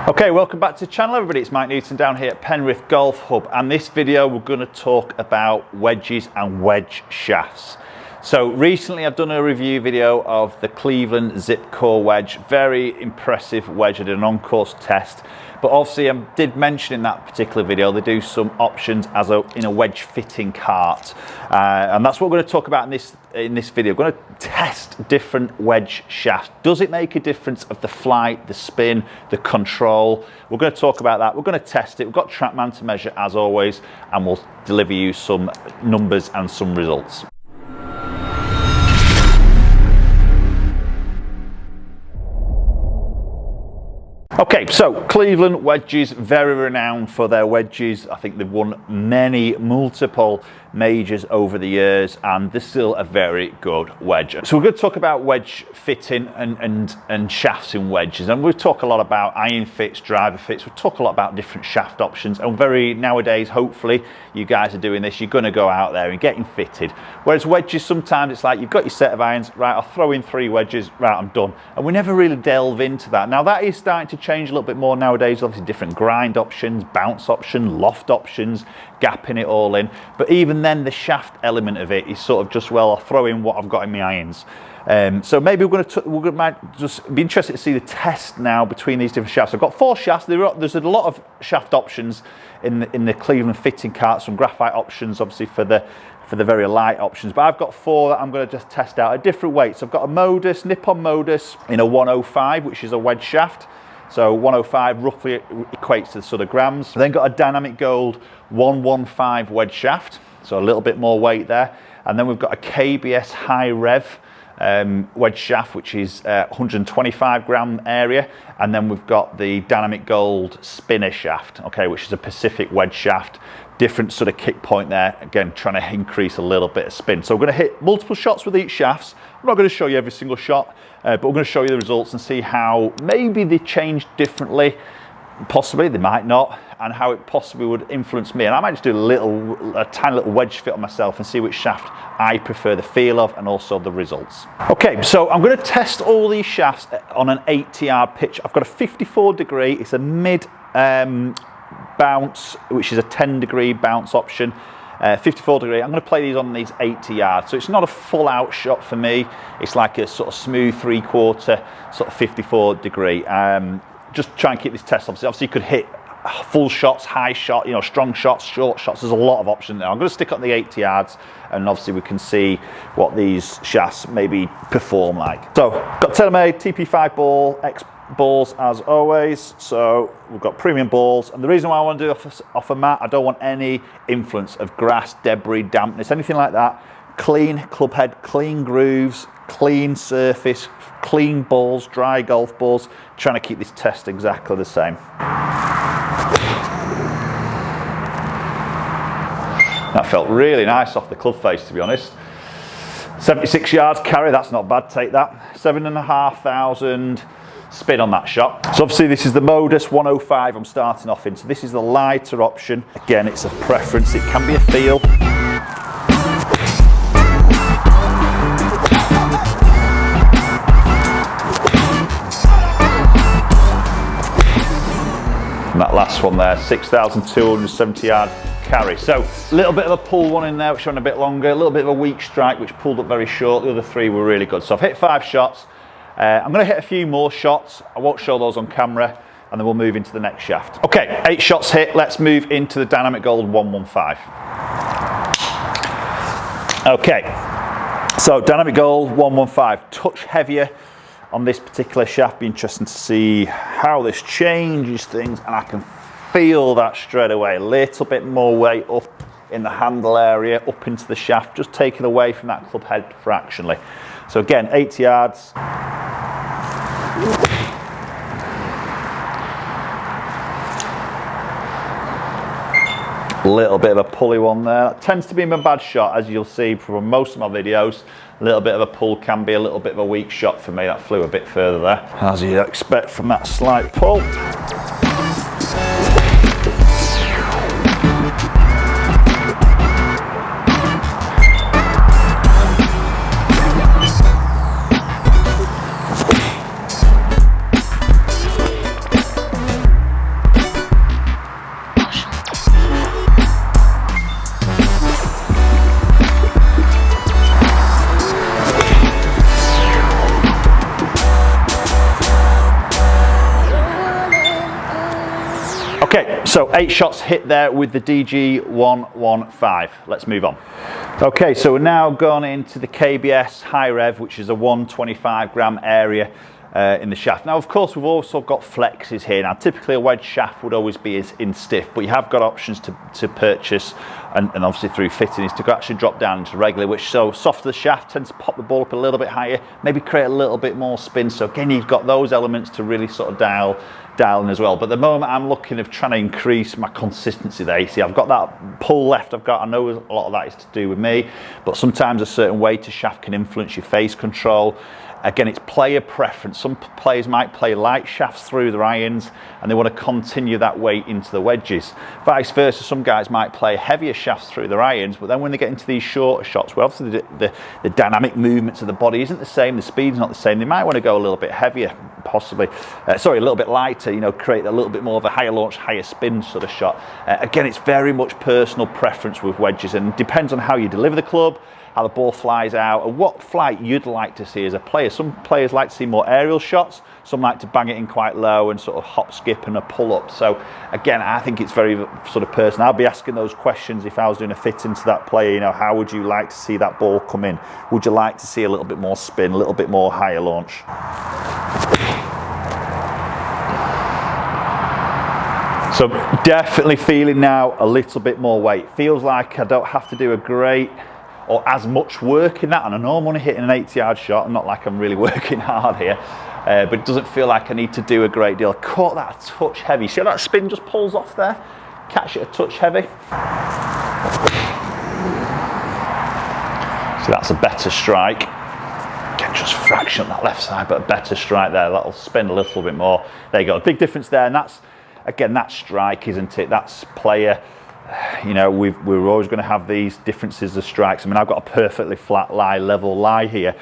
Okay, welcome back to the channel everybody. It's Mike Newton down here at Penrith Golf Hub, and this video we're going to talk about wedges and wedge shafts. So recently I've done a review video of the Cleveland zipcore wedge. Very impressive wedge. I did an on-course test, but obviously I did mention in that particular video they do some options as in a wedge fitting cart, and that's what we're going to talk about in this video. We're going to test different wedge shafts. Does it make a difference of the flight, the spin, the control? We're going to talk about that. We're going to test it. We've got TrackMan to measure as always, and we'll deliver you some numbers and some results. Okay, so Cleveland wedges, very renowned for their wedges. I think they've won multiple majors over the years, and they're still a very good wedge. So we're going to talk about wedge fitting and shafts in wedges, and we'll talk a lot about iron fits, driver fits. We'll talk a lot about different shaft options, and nowadays, hopefully, you guys are doing this. You're going to go out there and getting fitted. Whereas wedges, sometimes it's like you've got your set of irons, right, I'll throw in 3 wedges, right, I'm done. And we never really delve into that. Now that is starting to change a little bit more nowadays. Obviously different grind options, bounce option, loft options, gapping it all in. But even then the shaft element of it is sort of just, well, I'll throw in what I've got in my irons. So maybe we might just be interested to see the test now between these different shafts. I've got 4 shafts. There's a lot of shaft options in the Cleveland fitting cart, some graphite options obviously for the very light options, but I've got 4 that I'm going to just test out at different weights. I've got a modus, Nippon modus in a 105, which is a wedge shaft. So 105 roughly equates to sort of grams. I've then got a Dynamic Gold 115 wedge shaft, so a little bit more weight there. And then we've got a KBS High Rev wedge shaft, which is 125 gram area. And then we've got the Dynamic Gold spinner shaft, okay, which is a Pacific wedge shaft. Different sort of kick point there, again trying to increase a little bit of spin. So we're going to hit multiple shots with each shafts. I'm not going to show you every single shot, but we're going to show you the results and see how maybe they change differently, possibly they might not, and how it possibly would influence me. And I might just do a tiny little wedge fit on myself and see which shaft I prefer the feel of and also the results. Okay, so I'm going to test all these shafts on an 80-yard pitch. I've got a 54 degree, it's a mid bounce, which is a 10-degree bounce option. 54 degree. I'm going to play these on these 80 yards, so it's not a full out shot for me. It's like a sort of smooth 3/4 sort of 54 degree. Just try and keep this test. Obviously you could hit full shots, high shot, strong shots, short shots. There's a lot of options there. I'm going to stick on the 80 yards, and obviously we can see what these shafts maybe perform like. So got TaylorMade TP5 ball, X balls as always. So we've got premium balls, and the reason why I want to do it off a mat, I don't want any influence of grass, debris, dampness, anything like that. Clean club head, clean grooves, clean surface, clean balls, dry golf balls. Trying to keep this test exactly the same. That felt really nice off the club face, to be honest. 76 yards carry, that's not bad, take that. 7,500 spin on that shot. So obviously this is the modus 105 I'm starting off in. So this is the lighter option. Again, it's a preference, it can be a feel. And that last one there, 6,270 yard carry. So a little bit of a pull one in there, which went a bit longer, a little bit of a weak strike, which pulled up very short. The other 3 were really good. So I've hit 5 shots. I'm going to hit a few more shots. I won't show those on camera, and then we'll move into the next shaft. Okay, 8 shots hit. Let's move into the Dynamic Gold 115. Okay, so Dynamic Gold 115, touch heavier on this particular shaft. Be interesting to see how this changes things, and I can feel that straight away. A little bit more weight up in the handle area, up into the shaft, just taken away from that club head fractionally. So again, 80 yards. A little bit of a pulley one there. That tends to be my bad shot, as you'll see from most of my videos. A little bit of a pull can be a little bit of a weak shot for me. That flew a bit further there, as you'd expect from that slight pull. Okay, so 8 shots hit there with the DG115. Let's move on. Okay, so we're now gone into the KBS high rev, which is a 125 gram area in the shaft. Now, of course, we've also got flexes here. Now, typically a wedge shaft would always be in stiff, but you have got options to purchase, and obviously through fitting, is to actually drop down into regular, which so softer the shaft tends to pop the ball up a little bit higher, maybe create a little bit more spin. So again, you've got those elements to really sort of dial in as well. But at the moment, I'm looking of trying to increase my consistency there. You see, I've got that pull left. I know a lot of that is to do with me, but sometimes a certain weight to shaft can influence your face control. Again, it's player preference. Some players might play light shafts through their irons and they want to continue that weight into the wedges. Vice versa, some guys might play heavier shafts through their irons, but then when they get into these shorter shots, where obviously the dynamic movements of the body isn't the same, the speed's not the same, they might want to go a little bit heavier, possibly, a little bit lighter, you know, create a little bit more of a higher launch, higher spin sort of shot. Again, it's very much personal preference with wedges, and depends on how you deliver the club, how the ball flies out, and what flight you'd like to see as a player. Some players like to see more aerial shots, some like to bang it in quite low and sort of hop, skip and a pull up. So again, I think it's very sort of personal. I'll be asking those questions if I was doing a fit into that player, you know, how would you like to see that ball come in? Would you like to see a little bit more spin, a little bit more higher launch? So definitely feeling now a little bit more weight. Feels like I don't have to do a great or as much work in that, and I know I'm only hitting an 80-yard shot, not like I'm really working hard here, but it doesn't feel like I need to do a great deal. I caught that a touch heavy. See how that spin just pulls off there? Catch it a touch heavy. So that's a better strike. Again, just fraction on that left side, but a better strike there. That'll spin a little bit more. There you go, big difference there, and that's, again, that's strike, isn't it? That's player. You know, we're always going to have these differences of strikes. I mean, I've got a perfectly flat lie, level lie here,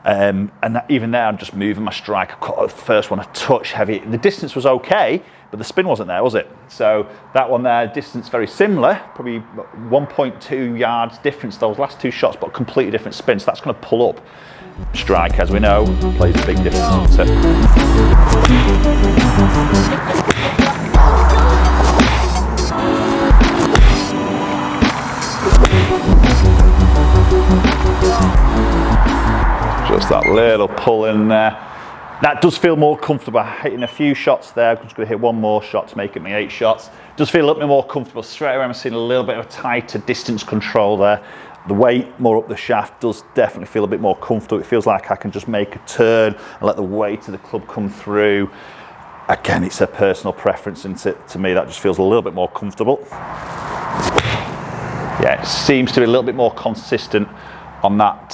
and even there, I'm just moving my strike. I caught the first one a touch heavy. The distance was okay, but the spin wasn't there, was it? So that one there, distance very similar, probably 1.2 yards difference. Those last 2 shots, but completely different spin. So that's going to pull up. Strike, as we know, plays a big difference. Just that little pull in there. That does feel more comfortable. Hitting a few shots there. I'm just going to hit one more shot to make it my 8 shots. Does feel a little bit more comfortable. Straight away I'm seeing a little bit of tighter distance control there. The weight more up the shaft does definitely feel a bit more comfortable. It feels like I can just make a turn and let the weight of the club come through. Again, it's a personal preference, and to me that just feels a little bit more comfortable. Yeah, it seems to be a little bit more consistent on that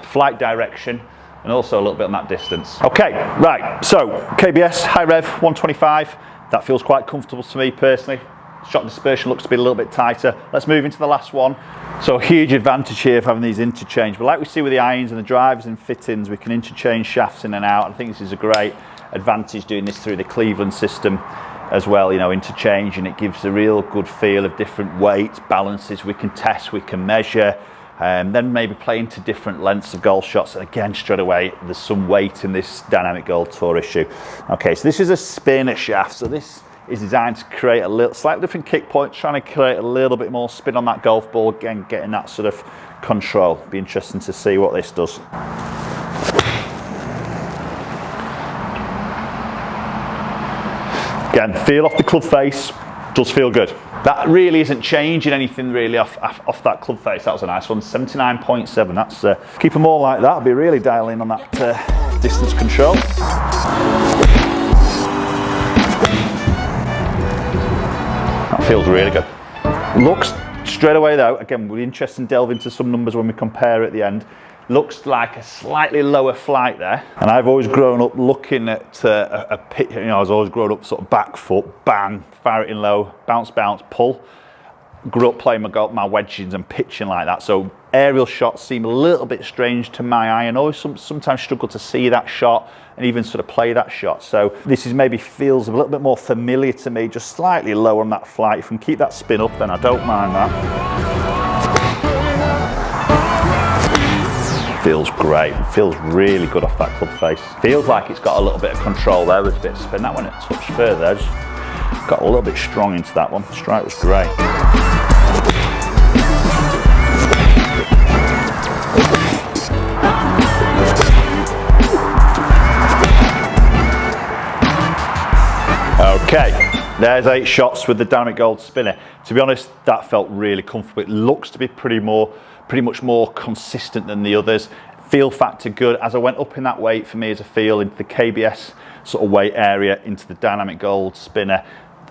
flight direction, and also a little bit on that distance. Okay, right, so KBS high rev 125, that feels quite comfortable to me personally. Shot dispersion looks to be a little bit tighter. Let's move into the last one. So a huge advantage here of having these interchangeable. Like we see with the irons and the drivers and fittings, we can interchange shafts in and out. I think this is a great advantage doing this through the Cleveland system as well, you know, interchange, and it gives a real good feel of different weights, balances we can test, we can measure. Then maybe play into different lengths of golf shots, and again straight away there's some weight in this dynamic golf tour issue. Okay, so this is a spinner shaft, so this is designed to create a little slightly different kick point, trying to create a little bit more spin on that golf ball, again getting that sort of control. Be interesting to see what this does. Again, feel off the club face, does feel good. That really isn't changing anything really off that club face. That was a nice one, 79.7. That's keep them all like that. I'll be really dialing on that distance control. That feels really good. Looks straight away though, again, we'll be interested in delve into some numbers when we compare at the end. Looks like a slightly lower flight there, and I've always grown up looking at a pitch. You know, I was always grown up sort of back foot, bang, fire it in low, bounce, bounce, pull. Grew up playing my wedges and pitching like that, so aerial shots seem a little bit strange to my eye, and always sometimes struggle to see that shot and even sort of play that shot. So this is maybe feels a little bit more familiar to me, just slightly lower on that flight. If we can keep that spin up, then I don't mind that. Feels great, feels really good off that club face. Feels like it's got a little bit of control there with a bit of spin. That went a touch further, just Got a little bit strong into that one. The strike was great. Okay, there's 8 shots with the Dynamic Gold spinner. To be honest, that felt really comfortable. It looks to be pretty much more consistent than the others. Feel factor good. As I went up in that weight for me as a feel into the KBS sort of weight area into the Dynamic Gold spinner,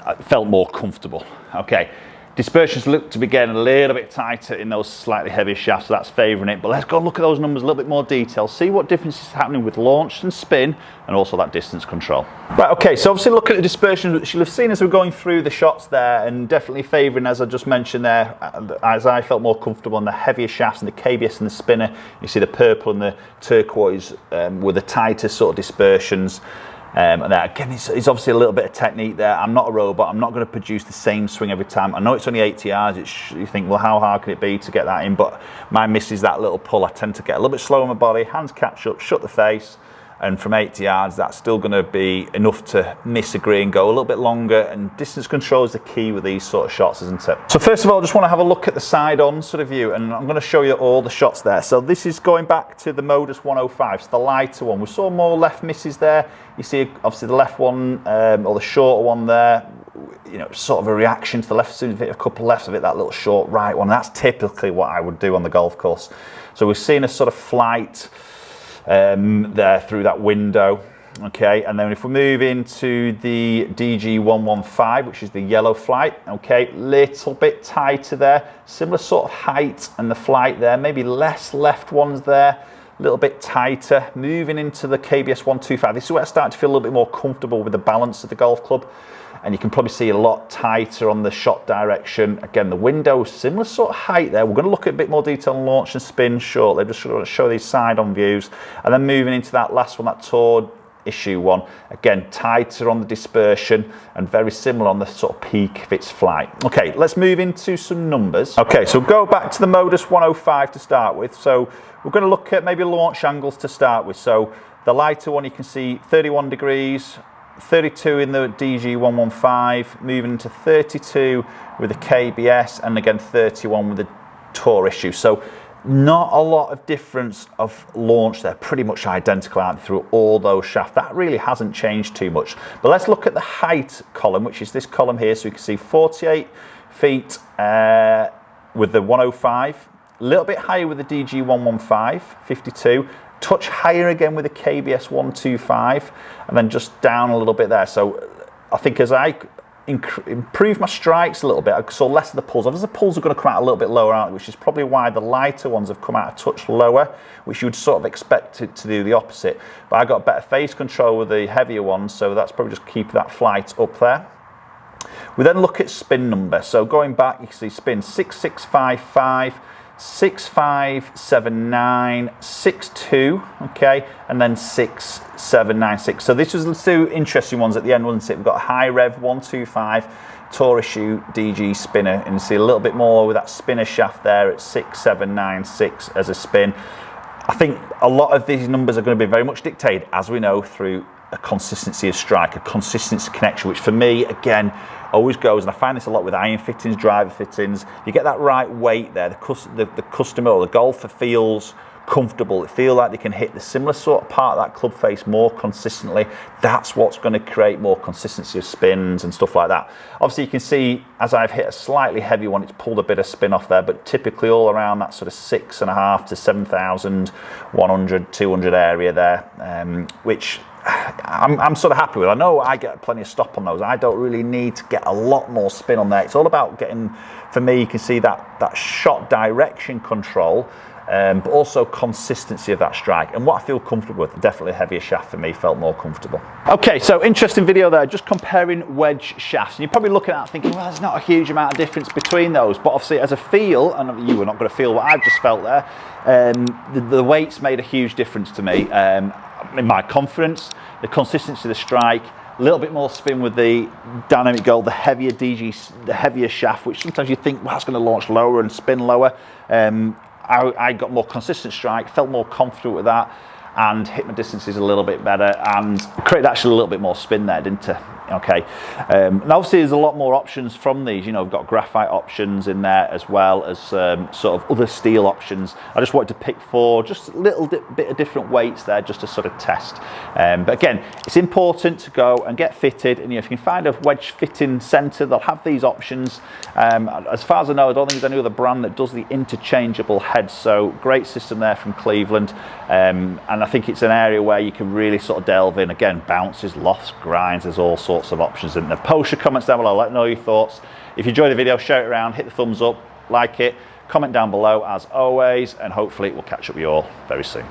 I felt more comfortable. Okay, dispersions look to be getting a little bit tighter in those slightly heavier shafts, so that's favouring it. But let's go and look at those numbers a little bit more detail, see what difference is happening with launch and spin, and also that distance control. Right, okay, so obviously look at the dispersion, which you'll have seen as we're going through the shots there, and definitely favouring, as I just mentioned there, as I felt more comfortable on the heavier shafts and the KBS and the spinner. You see the purple and the turquoise with the tighter sort of dispersions. And there, again, it's obviously a little bit of technique there. I'm not a robot. I'm not going to produce the same swing every time. I know it's only 80 yards. You think, well, how hard can it be to get that in? But mine misses that little pull. I tend to get a little bit slow on my body, hands catch up, shut the face. And from 80 yards, that's still going to be enough to miss a green, go a little bit longer. And distance control is the key with these sort of shots, isn't it? So first of all, I just want to have a look at the side-on sort of view, and I'm going to show you all the shots there. So this is going back to the Modus 105, so the lighter one. We saw more left misses there. You see, obviously, the left one, or the shorter one there, you know, sort of a reaction to the left. As soon as you hit a couple lefts of it, that little short right one. That's typically what I would do on the golf course. So we're seeing a sort of flight there through that window. Okay, and then if we move into the DG115, which is the yellow flight, okay, little bit tighter there, similar sort of height and the flight there, maybe less left ones there, a little bit tighter. Moving into the KBS 125, this is where I start to feel a little bit more comfortable with the balance of the golf club, and you can probably see a lot tighter on the shot direction. Again, the window, similar sort of height there. We're going to look at a bit more detail on launch and spin shortly. Just sort of show these side-on views, and then moving into that last one, that Tour issue one, again tighter on the dispersion and very similar on the sort of peak of its flight. Okay, let's move into some numbers. Okay, so go back to the Modus 105 to start with. So we're going to look at maybe launch angles to start with. So the lighter one, you can see 31 degrees, 32 in the DG115, moving into 32 with the KBS, and again 31 with the Tour issue. So not a lot of difference of launch there, pretty much identical out through all those shafts. That really hasn't changed too much. But let's look at the height column, which is this column here. So you can see 48 feet with the 105, a little bit higher with the DG115, 52, touch higher again with the KBS 125, and then just down a little bit there. So I think as I improve my strikes a little bit, I saw less of the pulls. Obviously the pulls are going to come out a little bit lower, aren't they? Which is probably why the lighter ones have come out a touch lower, which you would sort of expect it to do the opposite. But I got better phase control with the heavier ones, so that's probably just keep that flight up there. We then look at spin number. So going back, you can see spin 6655, 6579, 62, okay, and then 6796. So this was the two interesting ones at the end, wasn't it? We've got high rev 125, Tour issue DG spinner, and you see a little bit more with that spinner shaft there at 6796 as a spin. I think a lot of these numbers are going to be very much dictated, as we know, through a consistency of strike, a consistency connection, which for me, again, always goes, and I find this a lot with iron fittings, driver fittings. You get that right weight there, the customer or the golfer feels comfortable. They feel like they can hit the similar sort of part of that club face more consistently. That's what's going to create more consistency of spins and stuff like that. Obviously, you can see as I've hit a slightly heavy one, it's pulled a bit of spin off there, but typically all around that sort of 6.5 to 7,100, 200 area there, which I'm sort of happy with. I know I get plenty of stop on those. I don't really need to get a lot more spin on there. It's all about getting, for me, you can see that shot direction control, but also consistency of that strike. And what I feel comfortable with, definitely a heavier shaft for me, felt more comfortable. Okay, so interesting video there, just comparing wedge shafts. And you're probably looking at it thinking, well, there's not a huge amount of difference between those. But obviously as a feel, and you were not going to feel what I've just felt there, the weights made a huge difference to me. In my confidence, the consistency of the strike, a little bit more spin with the Dynamic Gold, the heavier DG, the heavier shaft, which sometimes you think, well, it's going to launch lower and spin lower. I got more consistent strike, felt more confident with that, and hit my distances a little bit better, and created actually a little bit more spin there, didn't I? Okay, and obviously there's a lot more options from these. You know, we've got graphite options in there as well as sort of other steel options. I just wanted to pick 4, just a little bit of different weights there, just to sort of test. But again, it's important to go and get fitted, and if you can find a wedge fitting centre, they'll have these options. As far as I know, I don't think there's any other brand that does the interchangeable heads, so great system there from Cleveland. And I think it's an area where you can really sort of delve in. Again, bounces, lofts, grinds, there's all sorts of options in there. Post your comments down below, let me know your thoughts. If you enjoyed the video, share it around, hit the thumbs up, like it, comment down below as always, and hopefully we'll catch up with you all very soon.